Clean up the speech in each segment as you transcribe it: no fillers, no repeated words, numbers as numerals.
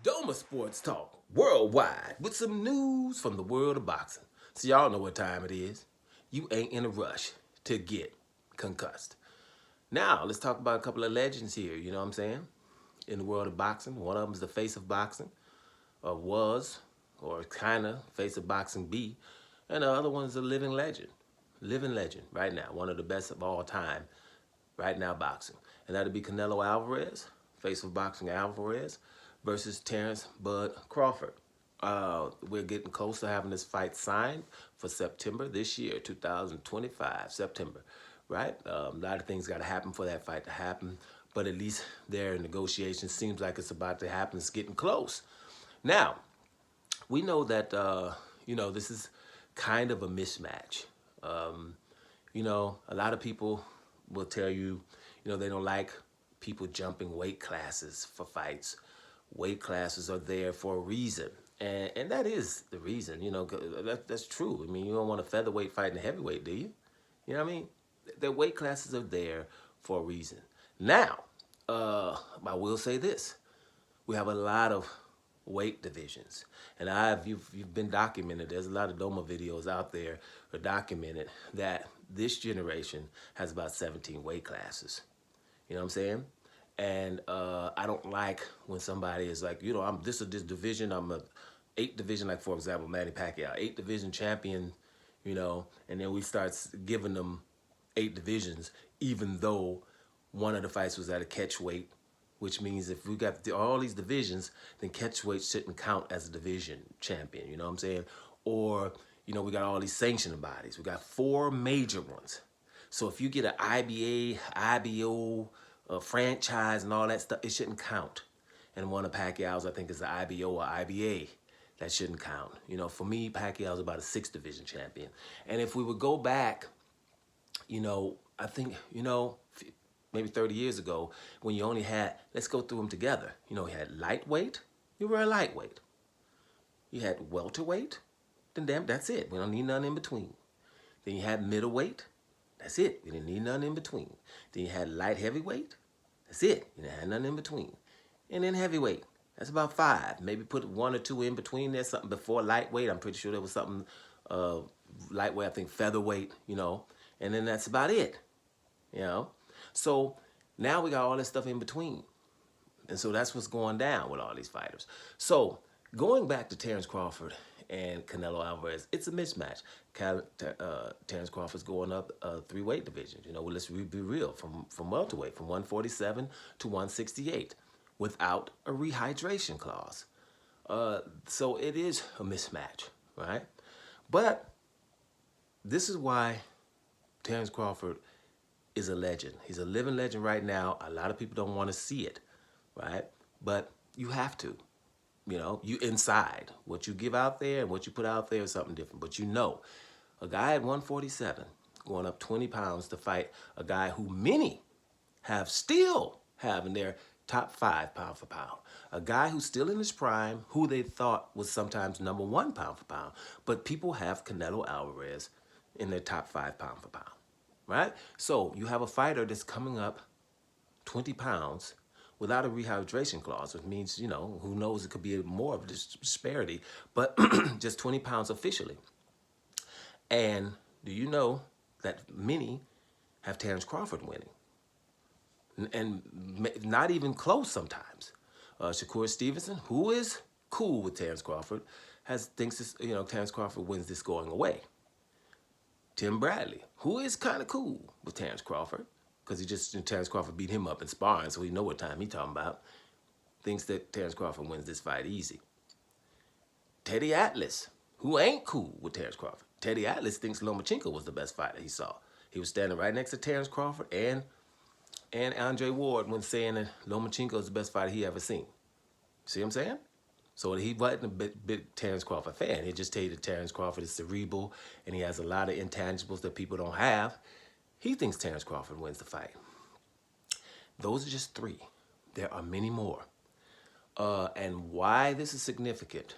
Doma Sports Talk worldwide with some news from the world of boxing. So y'all know what time it is. You ain't in a rush to get concussed. Now, let's talk about a couple of legends here, you know what I'm saying? In the world of boxing. One of them is the face of boxing, or was, or kind of face of boxing B. And the other one's a living legend. Living legend right now. One of the best of all time right now boxing. And that'd be Canelo Alvarez, face of boxing Alvarez, versus Terence Bud Crawford. We're getting close to having this fight signed for September this year, 2025, September, right? A lot of things got to happen for that fight to happen, but at least their negotiations seems like it's about to happen. It's getting close. Now, we know that, this is kind of a mismatch. A lot of people will tell you, they don't like people jumping weight classes for fights. Weight classes are there for a reason. And that is the reason, that's true. I mean, you don't want a featherweight fighting a heavyweight, do you? You know what I mean? The weight classes are there for a reason. Now, I will say this. We have a lot of weight divisions. And you've been documented. There's a lot of Doma videos out there that are documented that this generation has about 17 weight classes. You know what I'm saying? And I don't like when somebody is like, I'm this division, I'm a 8 division, like for example, Manny Pacquiao, 8 division champion, and then we start giving them 8 divisions, even though one of the fights was at a catch weight, which means if we got all these divisions, then catch weight shouldn't count as a division champion, you know what I'm saying? Or, we got all these sanctioning bodies. We got 4 major ones. So if you get an IBA, IBO, a franchise and all that stuff, it shouldn't count. And one of Pacquiao's, I think, is the IBO or IBA. That shouldn't count. For me, Pacquiao's about a 6 division champion. And if we would go back, I think, maybe 30 years ago, when you only had, let's go through them together. You had lightweight, you were a lightweight. You had welterweight, then damn, that's it. We don't need none in between. Then you had middleweight, that's it. We didn't need none in between. Then you had light heavyweight, that's it. You didn't have none in between. And then heavyweight, that's about 5. Maybe put 1 or 2 in between there, something before lightweight. I'm pretty sure there was something lightweight, I think featherweight, and then that's about it, So now we got all this stuff in between. And so that's what's going down with all these fighters. So going back to Terence Crawford and Canelo Alvarez, it's a mismatch. Terence Crawford's going up 3 weight divisions. Let's be real, from welterweight, from 147 to 168, without a rehydration clause. So it is a mismatch, right? But this is why Terence Crawford is a legend. He's a living legend right now. A lot of people don't want to see it, right? But you have to. You inside. What you give out there and what you put out there is something different. But a guy at 147 going up 20 pounds to fight a guy who many still have in their top 5 pound for pound. A guy who's still in his prime, who they thought was sometimes number 1 pound for pound. But people have Canelo Alvarez in their top 5 pound for pound, right? So you have a fighter that's coming up 20 pounds without a rehydration clause, which means, who knows, it could be more of a disparity, but just 20 pounds officially. And do you know that many have Terence Crawford winning? And not even close sometimes. Shakur Stevenson, who is cool with Terence Crawford, thinks this, Terence Crawford wins this going away. Tim Bradley, who is kind of cool with Terence Crawford, because Terence Crawford beat him up in sparring, so we know what time he's talking about, thinks that Terence Crawford wins this fight easy. Teddy Atlas, who ain't cool with Terence Crawford. Teddy Atlas thinks Lomachenko was the best fighter he saw. He was standing right next to Terence Crawford and Andre Ward when saying that Lomachenko is the best fighter he ever seen. See what I'm saying? So he wasn't a big Terence Crawford fan. He just tell you that Terence Crawford is cerebral and he has a lot of intangibles that people don't have. He thinks Terence Crawford wins the fight. Those are just 3. There are many more. And why this is significant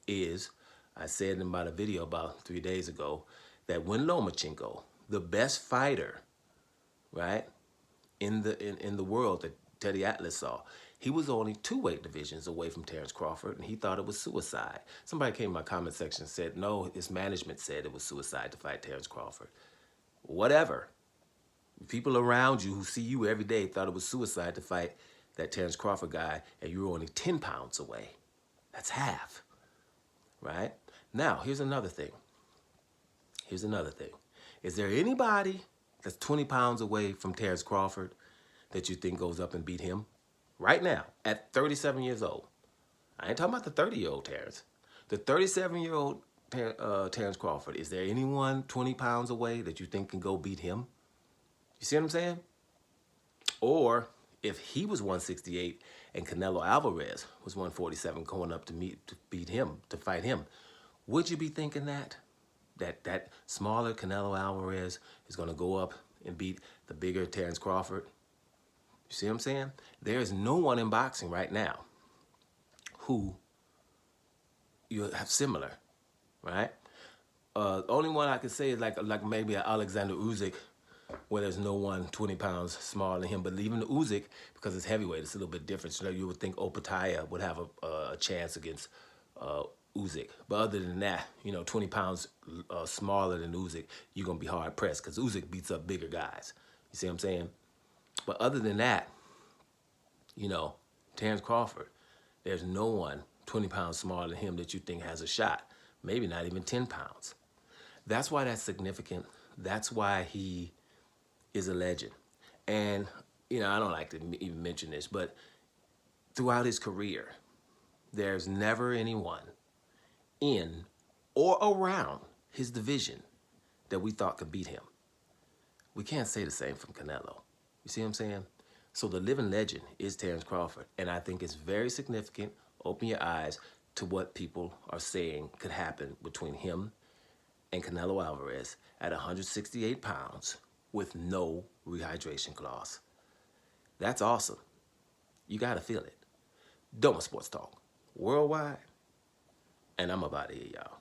is, I said in about a video about 3 days ago, that when Lomachenko, the best fighter, right, in the world that Teddy Atlas saw, He was only 2 weight divisions away from Terence Crawford, and he thought it was suicide. Somebody came in my comment section and said, no, his management said it was suicide to fight Terence Crawford. Whatever. People around you who see you every day thought it was suicide to fight that Terence Crawford guy, and you were only 10 pounds away. That's half, right? Now, here's another thing. Here's another thing. Is there anybody that's 20 pounds away from Terence Crawford that you think goes up and beat him? Right now, at 37 years old. I ain't talking about the 30-year-old Terence. The 37-year-old Terence Crawford, is there anyone 20 pounds away that you think can go beat him? You see what I'm saying? Or if he was 168 and Canelo Alvarez was 147 going up to beat him, to fight him, would you be thinking that? That smaller Canelo Alvarez is going to go up and beat the bigger Terence Crawford? You see what I'm saying? There is no one in boxing right now who you have similar, right? Only one I could say is like maybe an Alexander Usyk, where there's no one 20 pounds smaller than him. But even the Usyk, because it's heavyweight, it's a little bit different. So you would think Opataya would have a chance against Usyk. But other than that, 20 pounds smaller than Usyk, you're going to be hard pressed because Usyk beats up bigger guys. You see what I'm saying? But other than that, Terence Crawford, there's no one 20 pounds smaller than him that you think has a shot. Maybe not even 10 pounds. That's why that's significant. That's why he is a legend. And, I don't like to even mention this, but throughout his career, there's never anyone in or around his division that we thought could beat him. We can't say the same from Canelo. You see what I'm saying? So the living legend is Terence Crawford. And I think it's very significant. Open your eyes to what people are saying could happen between him and Canelo Alvarez at 168 pounds with no rehydration clause. That's awesome. You got to feel it. Doma Sports Talk worldwide. And I'm about to hear y'all.